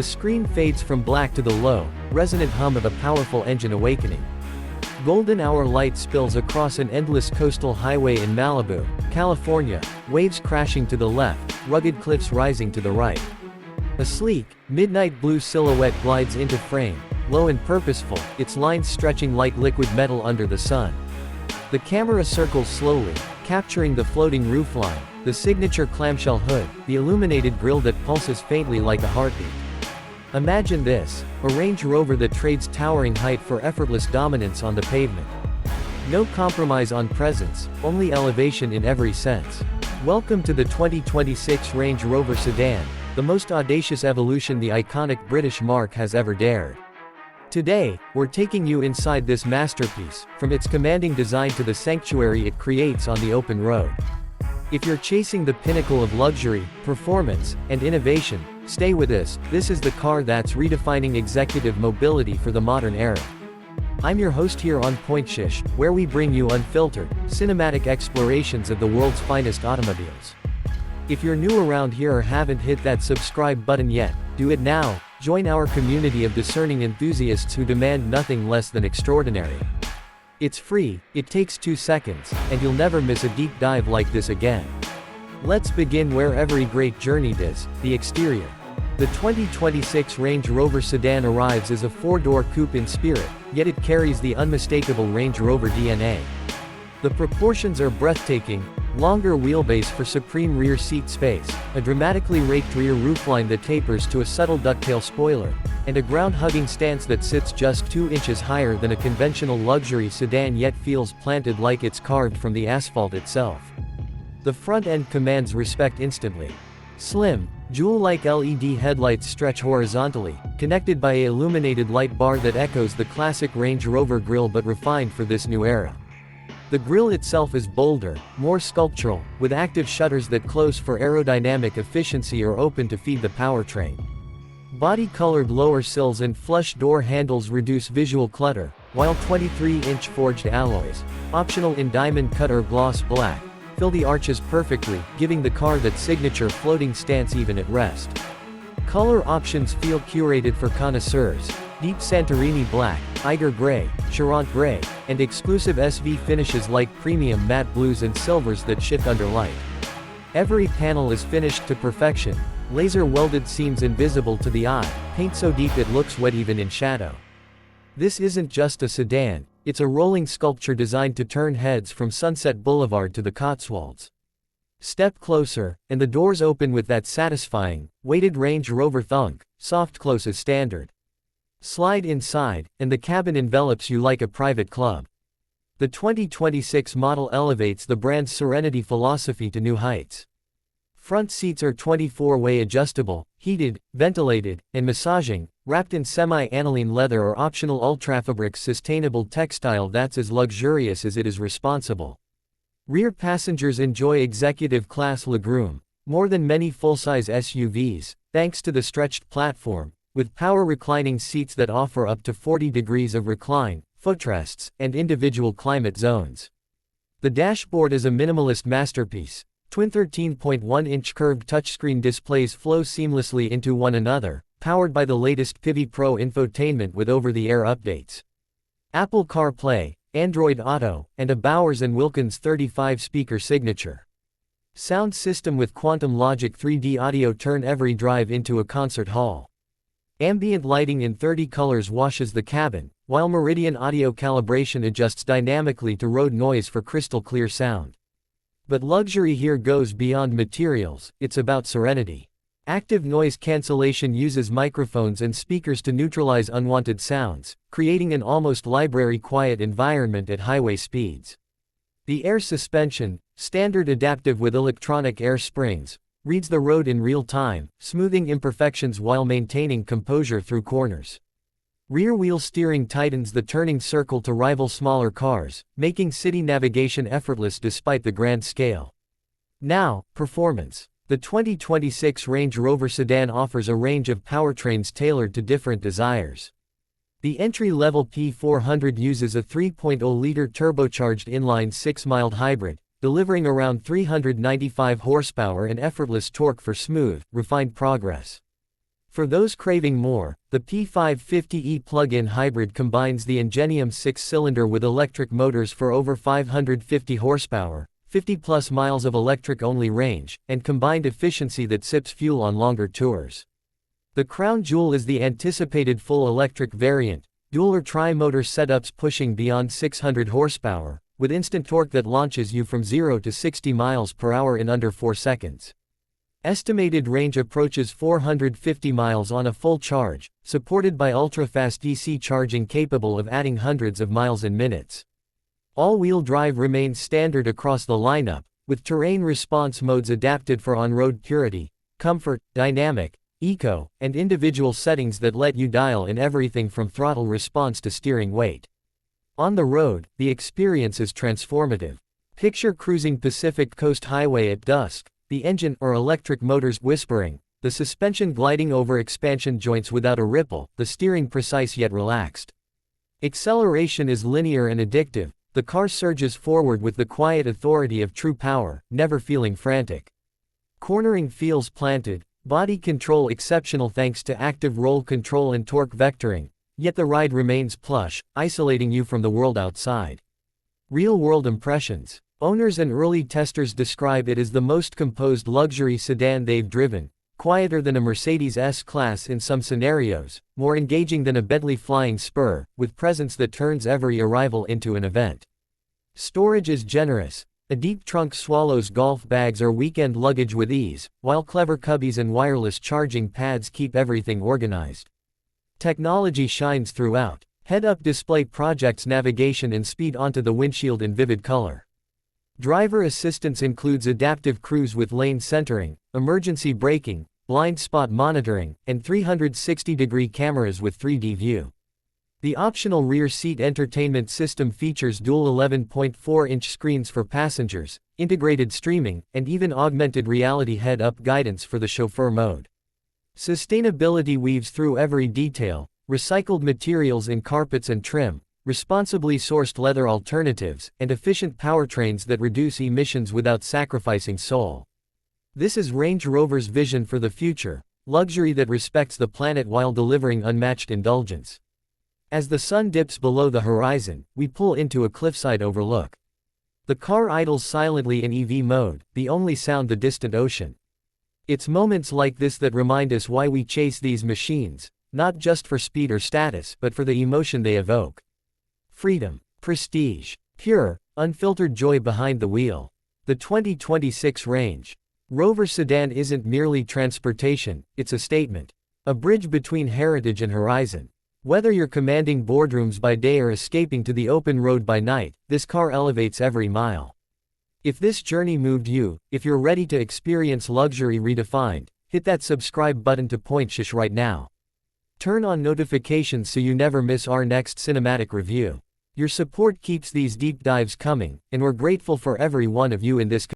The screen fades from black to the low, resonant hum of a powerful engine awakening. Golden hour light spills across an endless coastal highway in Malibu, California, waves crashing to the left, rugged cliffs rising to the right. A sleek, midnight blue silhouette glides into frame, low and purposeful, its lines stretching like liquid metal under the sun. The camera circles slowly, capturing the floating roofline, the signature clamshell hood, the illuminated grille that pulses faintly like a heartbeat. Imagine this, a Range Rover that trades towering height for effortless dominance on the pavement. No compromise on presence, only elevation in every sense. Welcome to the 2026 Range Rover Sedan, the most audacious evolution the iconic British marque has ever dared. Today, we're taking you inside this masterpiece, from its commanding design to the sanctuary it creates on the open road. If you're chasing the pinnacle of luxury, performance, and innovation, stay with us. This is the car that's redefining executive mobility for the modern era. I'm your host here on Point Shish, where we bring you unfiltered, cinematic explorations of the world's finest automobiles. If you're new around here or haven't hit that subscribe button yet, do it now. Join our community of discerning enthusiasts who demand nothing less than extraordinary. It's free, it takes 2 seconds, and you'll never miss a deep dive like this again. Let's begin where every great journey does, the exterior. The 2026 Range Rover Sedan arrives as a 4-door coupe in spirit, yet it carries the unmistakable Range Rover DNA. The proportions are breathtaking: longer wheelbase for supreme rear seat space, a dramatically raked rear roofline that tapers to a subtle ducktail spoiler, and a ground-hugging stance that sits just 2 inches higher than a conventional luxury sedan yet feels planted like it's carved from the asphalt itself. The front end commands respect instantly. Slim, jewel-like LED headlights stretch horizontally, connected by a illuminated light bar that echoes the classic Range Rover grille but refined for this new era. The grille itself is bolder, more sculptural, with active shutters that close for aerodynamic efficiency or open to feed the powertrain. Body-colored lower sills and flush door handles reduce visual clutter, while 23-inch forged alloys, optional in diamond cut or gloss black, fill the arches perfectly, giving the car that signature floating stance even at rest. Color options feel curated for connoisseurs: deep Santorini black, Eiger gray, Charente gray, and exclusive SV finishes like premium matte blues and silvers that shift under light. Every panel is finished to perfection, laser-welded seams invisible to the eye, paint so deep it looks wet even in shadow. This isn't just a sedan, it's a rolling sculpture designed to turn heads from Sunset Boulevard to the Cotswolds. Step closer, and the doors open with that satisfying, weighted Range Rover thunk, soft close as standard. Slide inside, and the cabin envelops you like a private club. The 2026 model elevates the brand's serenity philosophy to new heights. Front seats are 24-way adjustable, heated, ventilated, and massaging, wrapped in semi-aniline leather or optional Ultrafabric sustainable textile that's as luxurious as it is responsible. Rear passengers enjoy executive-class legroom, more than many full-size SUVs, thanks to the stretched platform, with power reclining seats that offer up to 40 degrees of recline, footrests, and individual climate zones. The dashboard is a minimalist masterpiece. Twin 13.1-inch curved touchscreen displays flow seamlessly into one another, powered by the latest Pivi Pro infotainment with over-the-air updates. Apple CarPlay, Android Auto, and a Bowers & Wilkins 35-speaker signature sound system with Quantum Logic 3D audio turn every drive into a concert hall. Ambient lighting in 30 colors washes the cabin, while Meridian audio calibration adjusts dynamically to road noise for crystal-clear sound. But luxury here goes beyond materials, it's about serenity. Active noise cancellation uses microphones and speakers to neutralize unwanted sounds, creating an almost library-quiet environment at highway speeds. The air suspension, standard adaptive with electronic air springs, reads the road in real time, smoothing imperfections while maintaining composure through corners. Rear-wheel steering tightens the turning circle to rival smaller cars, making city navigation effortless despite the grand scale. Now, performance. The 2026 Range Rover Sedan offers a range of powertrains tailored to different desires. The entry-level P400 uses a 3.0-liter turbocharged inline-6 mild hybrid, delivering around 395 horsepower and effortless torque for smooth, refined progress. For those craving more, the P550e plug-in hybrid combines the Ingenium 6-cylinder with electric motors for over 550 horsepower, 50-plus miles of electric-only range, and combined efficiency that sips fuel on longer tours. The crown jewel is the anticipated full-electric variant, dual or tri-motor setups pushing beyond 600 horsepower, with instant torque that launches you from 0 to 60 miles per hour in under 4 seconds. Estimated range approaches 450 miles on a full charge, supported by ultra-fast DC charging capable of adding hundreds of miles in minutes. All-wheel drive remains standard across the lineup, with terrain response modes adapted for on-road purity, comfort, dynamic, eco, and individual settings that let you dial in everything from throttle response to steering weight. On the road, the experience is transformative. Picture cruising Pacific Coast Highway at dusk, the engine or electric motors whispering, the suspension gliding over expansion joints without a ripple, the steering precise yet relaxed. Acceleration is linear and addictive, the car surges forward with the quiet authority of true power, never feeling frantic. Cornering feels planted, body control exceptional thanks to active roll control and torque vectoring, yet the ride remains plush, isolating you from the world outside. Real-world impressions. Owners and early testers describe it as the most composed luxury sedan they've driven, quieter than a Mercedes S-Class in some scenarios, more engaging than a Bentley Flying Spur, with presence that turns every arrival into an event. Storage is generous. A deep trunk swallows golf bags or weekend luggage with ease, while clever cubbies and wireless charging pads keep everything organized. Technology shines throughout. Head-up display projects navigation and speed onto the windshield in vivid color. Driver assistance includes adaptive cruise with lane centering, emergency braking, blind spot monitoring, and 360-degree cameras with 3D view. The optional rear seat entertainment system features dual 11.4-inch screens for passengers, integrated streaming, and even augmented reality head-up guidance for the chauffeur mode. Sustainability weaves through every detail, recycled materials in carpets and trim, responsibly sourced leather alternatives, and efficient powertrains that reduce emissions without sacrificing soul. This is Range Rover's vision for the future, luxury that respects the planet while delivering unmatched indulgence. As the sun dips below the horizon, we pull into a cliffside overlook. The car idles silently in EV mode, the only sound the distant ocean. It's moments like this that remind us why we chase these machines, not just for speed or status but for the emotion they evoke. Freedom, prestige, pure, unfiltered joy behind the wheel. The 2026 Range Rover Sedan isn't merely transportation, it's a statement. A bridge between heritage and horizon. Whether you're commanding boardrooms by day or escaping to the open road by night, this car elevates every mile. If this journey moved you, if you're ready to experience luxury redefined, hit that subscribe button to Point Shish right now. Turn on notifications so you never miss our next cinematic review. Your support keeps these deep dives coming, and we're grateful for every one of you in this